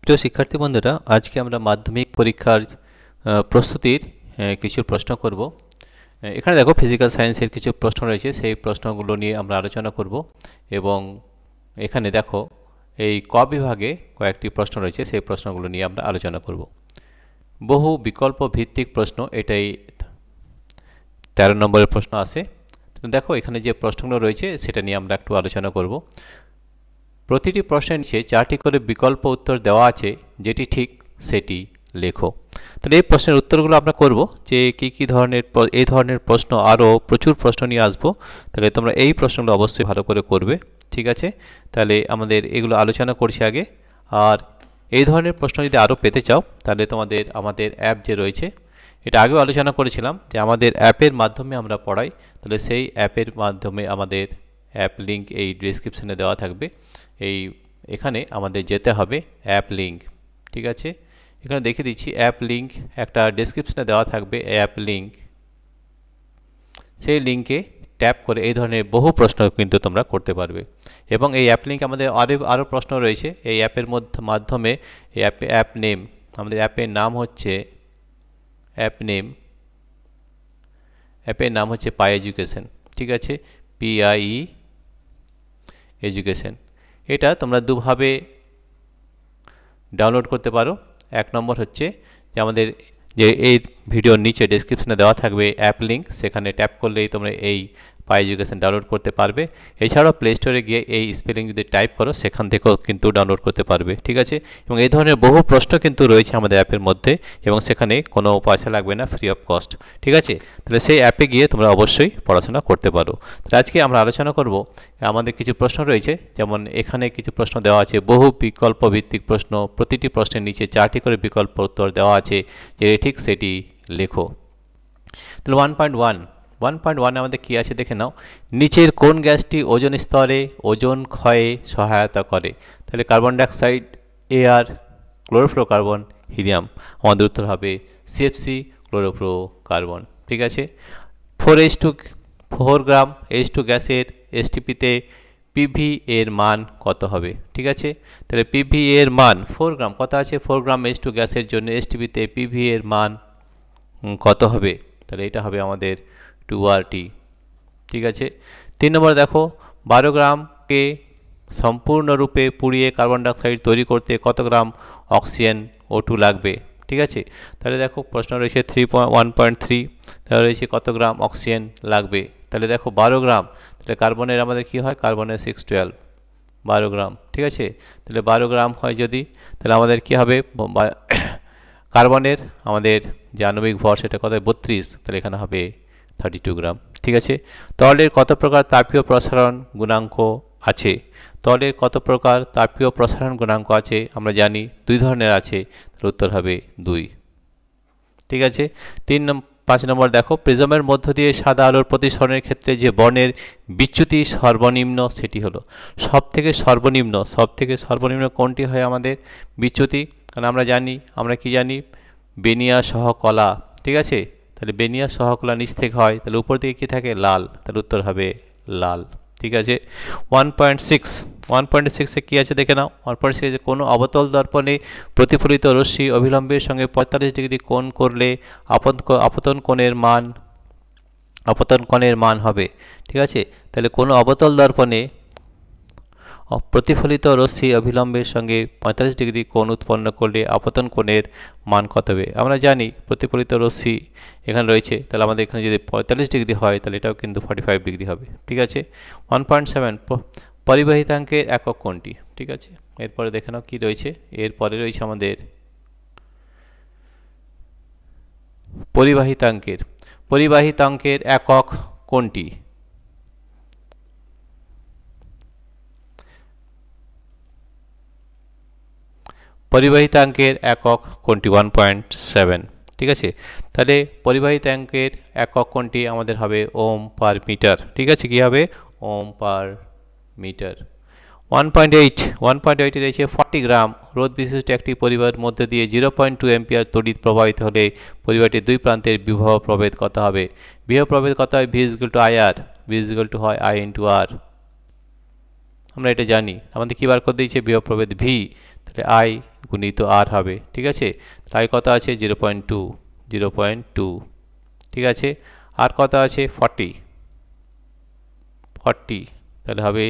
প্রিয় শিক্ষার্থী বন্ধুরা, আজকে আমরা মাধ্যমিক পরীক্ষার প্রস্তুতির কিছু প্রশ্ন করব। এখানে দেখো ফিজিক্যাল সায়েন্সের কিছু প্রশ্ন রয়েছে, সেই প্রশ্নগুলো নিয়ে আমরা আলোচনা করব। এবং এখানে দেখো এই ক বিভাগে কয়েকটি প্রশ্ন রয়েছে, সেই প্রশ্নগুলো নিয়ে আমরা আলোচনা করব। বহু বিকল্প ভিত্তিক প্রশ্ন, এটাই 13 নম্বরের প্রশ্ন আসে। তো দেখো এখানে যে প্রশ্নগুলো রয়েছে সেটা নিয়ে আমরা একটু আলোচনা করব। প্রতিটি প্রশ্নের নিচে 4টি করে বিকল্প উত্তর দেওয়া আছে, যেটি ঠিক সেটি লেখো। তাহলে এই প্রশ্নের উত্তরগুলো আমরা করব যে কি ধরনের এই ধরনের প্রশ্ন আরও প্রচুর প্রশ্ন নিয়ে আসবো। তাহলে তোমরা এই প্রশ্নগুলো অবশ্যই ভালো করে করবে, ঠিক আছে? তাহলে আমাদের এগুলো আলোচনা করছি আগে। আর এই ধরনের প্রশ্ন যদি আরও পেতে চাও তাহলে আমাদের অ্যাপ যে রয়েছে, এটা আগেও আলোচনা করেছিলাম যে আমাদের অ্যাপের মাধ্যমে আমরা পড়াই। তাহলে সেই অ্যাপের মাধ্যমে আমাদের অ্যাপ লিঙ্ক এই ডেসক্রিপশনে দেওয়া থাকবে। এখানে আমাদের যেতে হবে অ্যাপ লিঙ্ক, ঠিক আছে? এখানে দেখিয়ে দিচ্ছি অ্যাপ লিঙ্ক একটা ডেসক্রিপশনে দেওয়া থাকবে অ্যাপ লিঙ্ক। সেই লিঙ্কে ট্যাপ করে এই ধরনের বহু প্রশ্ন কিন্তু তোমরা করতে পারবে। এবং এই অ্যাপ লিঙ্ক আমাদের আরও প্রশ্ন রয়েছে এই অ্যাপের মাধ্যমে। এই অ্যাপ নেম, আমাদের অ্যাপের নাম হচ্ছে অ্যাপের নাম হচ্ছে পাই এডুকেশন, ঠিক আছে? PIE education. এটা তোমরা দুভাবে ডাউনলোড করতে পারো। এক নম্বর হচ্ছে যে আমাদের যে এই ভিডিওর নিচে ডেসক্রিপশনে দেওয়া থাকবে অ্যাপ লিঙ্ক, সেখানে ট্যাপ করলেই তোমরা এই পাই এডুকেশন ডাউনলোড করতে পারবে। এছাড়াও প্লে স্টোরে গিয়ে এই স্পেলিং যদি টাইপ করো সেখান থেকেও কিন্তু ডাউনলোড করতে পারবে, ঠিক আছে? এবং এই ধরনের বহু প্রশ্ন কিন্তু রয়েছে আমাদের অ্যাপের মধ্যে, এবং সেখানে কোনো পয়সা লাগবে না, ফ্রি অফ কস্ট, ঠিক আছে? তাহলে সেই অ্যাপে গিয়ে তোমরা অবশ্যই পড়াশোনা করতে পারো। তাহলে আজকে আমরা আলোচনা করব আমাদের কিছু প্রশ্ন রয়েছে, যেমন এখানে কিছু প্রশ্ন দেওয়া আছে বহু বিকল্প ভিত্তিক প্রশ্ন। প্রতিটি প্রশ্নের নিচে 4টি করে বিকল্প উত্তর দেওয়া আছে, যে ঠিক সেটি লেখো। তাহলে 1.1 আমাদের কি আছে দেখে নাও। নিচের কোন গ্যাসটি ওজোন স্তরে ওজোন ক্ষয়ে সহায়তা করে? তাহলে carbon dioxide, air, chlorofluorocarbon, helium. আমাদের উত্তর হবে CFC, ক্লোরোফ্লোরোকার্বন, ঠিক আছে? 4 গ্রাম H2 গ্যাসের STPতে PV এর মান কত হবে? ঠিক আছে, তাহলে PV এর মান 4 গ্রাম কত আছে? 4 গ্রাম H2 গ্যাসের জন্য STPতে PV এর মান কত হবে? তাহলে এটা হবে আমাদের 2RT, ঠিক আছে? 3 নম্বর দেখো 12 গ্রামকে সম্পূর্ণরূপে পুড়িয়ে কার্বন ডাইঅক্সাইড তৈরি করতে কত গ্রাম অক্সিজেন O2 লাগবে? ঠিক আছে, তাহলে দেখো প্রশ্ন রয়েছে 1.3, তাহলে রয়েছে কত গ্রাম অক্সিজেন লাগবে। তাহলে দেখো 12 গ্রাম, তাহলে কার্বনের আমাদের কি হয়? কার্বনের 612, 12 গ্রাম, ঠিক আছে? তাহলে 12 গ্রাম হয় যদি, তাহলে আমাদের কি হবে? কার্বনের আমাদের যে আণবিক ভর সেটা কত? 32, তাহলে এখানে হবে 32 গ্রাম, ঠিক আছে? তরলের কত প্রকার তাপীয় প্রসারণ গুণাঙ্ক আছে? তরলের কত প্রকার তাপীয় প্রসারণ গুণাঙ্ক আছে? আমরা জানি 2 ধরনের আছে, তাহলে উত্তর হবে 2, ঠিক আছে? 5 নম্বর দেখো প্রিজমের মধ্য দিয়ে সাদা আলোর প্রতিসরণের ক্ষেত্রে যে বর্ণের বিচ্যুতি সর্বনিম্ন সেটি হলো। সব থেকে সর্বনিম্ন কোনটি হয় আমাদের বিচ্যুতি? কারণ আমরা কি জানি বেনিয়া সহকলা, ঠিক আছে? তাহলে বেনিয়া সহকলা নিচ থেকে হয়, তাহলে উপর দিকে কি থাকে? লাল, তাহলে উত্তর হবে লাল, ঠিক আছে? 1.6 এ কি আছে দেখে নাও। 1.6 কোনো অবতল দর্পণে প্রতিফলিত রশ্মি অভিলম্বের সঙ্গে 45 ডিগ্রি কোণ করলে আপতন কোণের মান হবে, ঠিক আছে? তাহলে কোনো অবতল দর্পণে প্রতিফলিত রশ্মি অভিলম্বের সঙ্গে 45 ডিগ্রি কোণ উৎপন্ন করলে আপতন কোণের মান কত হবে? আমরা জানি প্রতিফলিত রশ্মি এখানে রয়েছে, তাহলে আমাদের এখানে যদি 45 ডিগ্রি হয় তাহলে এটাও কিন্তু 45 ডিগ্রি হবে, ঠিক আছে? 1.7 পরিবাহিতাঙ্কের একক কোনটি? ঠিক আছে, এরপরে দেখে নাও কি রয়েছে। এরপরে রয়েছে আমাদের পরিবাহিতাঙ্কের একক কোনটি? পরিবাহিতাঙ্কের একক কোনটি? 1.7, ঠিক আছে? তাহলে পরিবাহিতাঙ্কের একক কোনটি আমাদের হবে ওম পার মিটার, ঠিক আছে? কি হবে? ওম পার মিটার। 1.8 রয়েছে 40 গ্রাম রোধ বিশিষ্ট একটি পরিবারের মধ্যে দিয়ে 0.2 অ্যাম্পিয়ার তড়িৎ প্রবাহিত হলে পরিবারটির দুই প্রান্তের বিভব প্রভেদ কত হবে? বিভব প্রভেদ কত হয়? V = IR, V = হয় I × R। আমরা এটা জানি, আমাদের কি বার করে দিয়েছে? বিভব প্রভেদ V, তাহলে I গুণিত আর হবে, ঠিক আছে। তাই কত আছে 0.2, 0.2, ঠিক আছে। আর কত আছে 40, 40, তাহলে হবে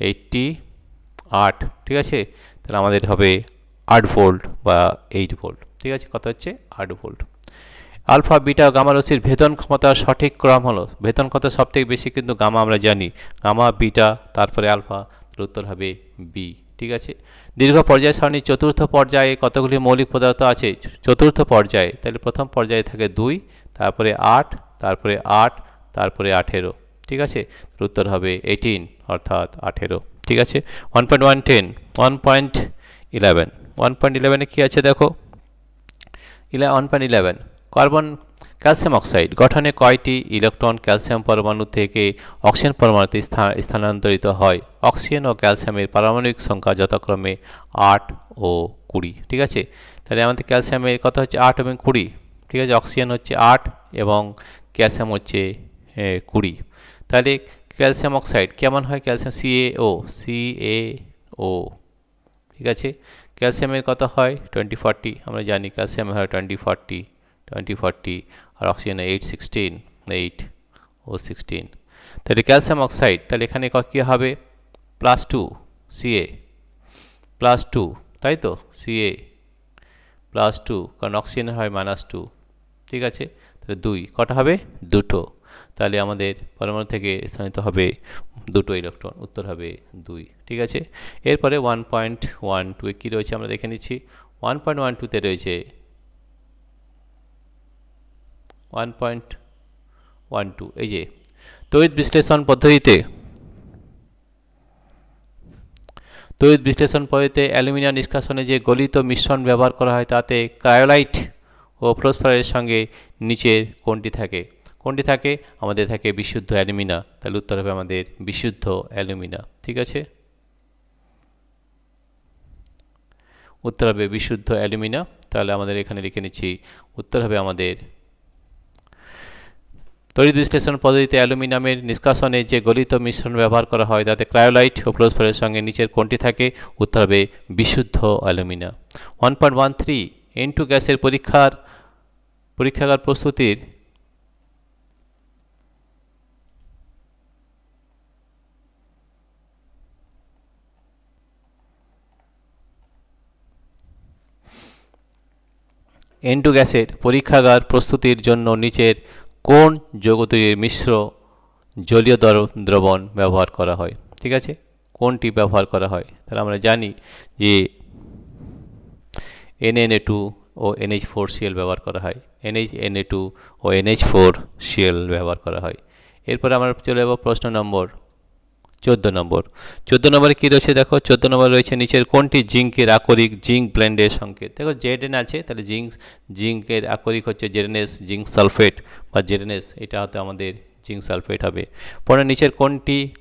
88, ঠিক আছে। তাহলে আমাদের হবে 8 ভোল্ট বা 8 ভোল্ট, ঠিক আছে। কত হচ্ছে 8 ভোল্ট। আলফা বিটা গামা রশ্মির ভেদন ক্ষমতার সঠিক ক্রম হলো, ভেদন ক্ষমতা সব থেকে বেশি কিন্তু গামা, আমরা জানি গামা বিটা তারপরে আলফা, তার উত্তর হবে বি, ঠিক আছে। দীর্ঘ পর্যায় সারণীর চতুর্থ পর্যায়ে কতগুলি মৌলিক পদার্থ আছে? চতুর্থ পর্যায়ে, তাহলে প্রথম পর্যায়ে থাকে 2, তারপরে 8, তারপরে 8, তারপরে 18, ঠিক আছে। তার উত্তর হবে 18 অর্থাৎ 18, ঠিক আছে। 1.110, 1.11, 1.11 কি আছে দেখো, 1.11 কার্বন ক্যালসিয়াম অক্সাইড গঠনে কয়টি ইলেকট্রন ক্যালসিয়াম পরমাণু থেকে অক্সিজেন পরমাণুতে স্থানান্তরিত হয়? অক্সিজেন ও ক্যালসিয়ামের পারমাণবিক সংখ্যা যথাক্রমে 8 ও 20, ঠিক আছে। তাহলে আমাদের ক্যালসিয়ামের কথা হচ্ছে 8 এবং 20, ঠিক আছে। অক্সিজেন হচ্ছে 8 এবং ক্যালসিয়াম হচ্ছে 20। তাহলে ক্যালসিয়াম অক্সাইড কেমন হয়? ক্যালসিয়াম CaO, ঠিক আছে। ক্যালসিয়ামের কত হয় 2040, আমরা জানি ক্যালসিয়ামের হয় 2040, আর অক্সিজেন 816, 8 ও 16। তাহলে ক্যালসিয়াম অক্সাইড, তাহলে এখানে কী হবে +2 Ca +2, তাই তো Ca +2, কারণ অক্সিজেনের হয় -2, ঠিক আছে। তাহলে 2 কটা হবে? দুটো। তাহলে আমাদের পরমাণু থেকে স্থানিত হবে দুটো ইলেকট্রন, উত্তর হবে 2, ঠিক আছে। এরপরে 1.12 কী রয়েছে আমরা দেখে নিচ্ছি। 1.12তে রয়েছে 1.12, এই যে তড়িৎ বিশ্লেষণ পদ্ধতিতে অ্যালুমিনিয়াম নিষ্কাশনে যে গলিত মিশ্রণ ব্যবহার করা হয় তাতে ক্রায়োলাইট ও ফসফরাসের সঙ্গে নিচের কোনটি থাকে? কোনটি থাকে? আমাদের থাকে বিশুদ্ধ অ্যালুমিনা, তাহলে উত্তর হবে আমাদের বিশুদ্ধ অ্যালুমিনা, ঠিক আছে। উত্তর হবে বিশুদ্ধ অ্যালুমিনা। তাহলে আমাদের এখানে লিখে নিচ্ছি, উত্তর হবে আমাদের তড়িৎ বিশ্লেষণ পদ্ধতিতে অ্যালুমিনিয়ামের নিষ্কাশনে যে গলিত মিশ্রণ ব্যবহার করা হয় তাতে ক্রায়োলাইট ও ফসফরাসের সঙ্গে নিচের কোনটি থাকে? উত্তর হবে বিশুদ্ধ অ্যালুমিনা। 1.13 N2 গ্যাসের পরীক্ষাগার প্রস্তুতির N2 গ্যাসের পরীক্ষাগার প্রস্তুতির জন্য নিচের কোন যৌগ তৈরির মিশ্র জলীয় দ্রবণ ব্যবহার করা হয়? ঠিক আছে, কোনটি ব্যবহার করা হয়? তাহলে আমরা জানি যে NaNa2 ও NH4Cl ব্যবহার করা হয়, NaNa2 ও NH4Cl ব্যবহার করা হয়। এরপর আমরা চলে যাব প্রশ্ন নম্বর 14 নম্বর। 14 নম্বরে কী রয়েছে দেখো, 14 নম্বর রয়েছে নিচের কোনটি জিঙ্কের আকরিক জিঙ্ক ব্লেন্ডের সংকেত? দেখো Zn আছে, তাহলে জিঙ্কের আকরিক হচ্ছে ZnS, জিঙ্ক সালফেট বা ZnS, এটা হতে আমাদের জিঙ্ক সালফেট হবে। পরে নিচের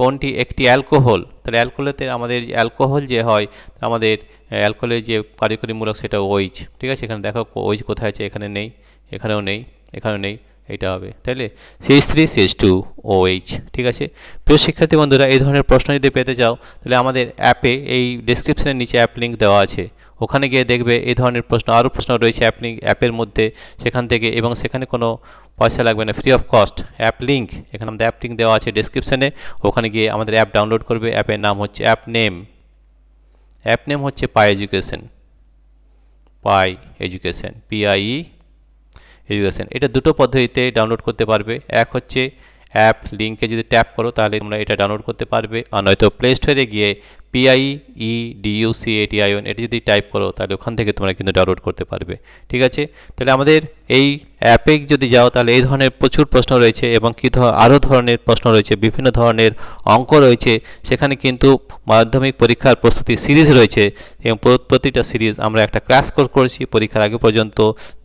কোনটি একটি অ্যালকোহল? তাহলে অ্যালকোহলেতে আমাদের অ্যালকোহল যে হয়, আমাদের অ্যালকোহলের যে কার্যকরী মূলক সেটা OH, ঠিক আছে। এখানে দেখো OH কোথায় আছে, এখানে নেই, এখানেও নেই, এখানেও নেই, এটা হবে তাহলে CH3CH2OH, ঠিক আছে। প্রিয় শিক্ষার্থী বন্ধুরা, এই ধরনের প্রশ্ন যদি পেতে চাও তাহলে আমাদের অ্যাপে এই ডেসক্রিপশনের নিচে অ্যাপ লিঙ্ক দেওয়া আছে, ওখানে গিয়ে দেখবে এই ধরনের প্রশ্ন, আরও প্রশ্ন রয়েছে অ্যাপের মধ্যে, সেখান থেকে, এবং সেখানে কোনো পয়সা লাগবে না, free of cost app link, এখানে আমাদের অ্যাপ লিঙ্ক দেওয়া আছে ডেসক্রিপশনে, ওখানে গিয়ে আমাদের অ্যাপ ডাউনলোড করবে। অ্যাপের নাম হচ্ছে অ্যাপ নেম হচ্ছে পাই এডুকেশন, PIE এডুকেশন। এটা দুটো পদ্ধতিতে ডাউনলোড করতে পারবে। এক হচ্ছে অ্যাপ লিঙ্কে যদি ট্যাপ করো তাহলে তোমরা এটা ডাউনলোড করতে পারবে, আর নয়তো প্লে স্টোরে গিয়ে PIEDUCATION এটা যদি টাইপ করো তাহলে ওখান থেকে তোমরা কিন্তু ডাউনলোড করতে পারবে, ঠিক আছে। তাহলে আমাদের এই অ্যাপে যদি যাও তাহলে এই ধরনের প্রচুর প্রশ্ন রয়েছে, এবং আরও ধরনের প্রশ্ন রয়েছে, বিভিন্ন ধরনের অঙ্ক রয়েছে, সেখানে কিন্তু মাধ্যমিক পরীক্ষার প্রস্তুতি সিরিজ রয়েছে, এবং প্রতিটা সিরিজ আমরা একটা ক্র্যাশ কোর্স করেছি। পরীক্ষার আগে পর্যন্ত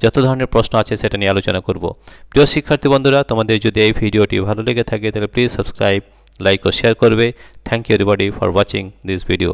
যত ধরনের প্রশ্ন আছে সেটা নিয়ে আলোচনা করব। প্রিয় শিক্ষার্থী বন্ধুরা, তোমাদের যদি এই ভিডিওটি ভালো লেগে থাকে তাহলে প্লিজ সাবস্ক্রাইব, লাইক ও শেয়ার করবে। Thank you everybody for watching this video.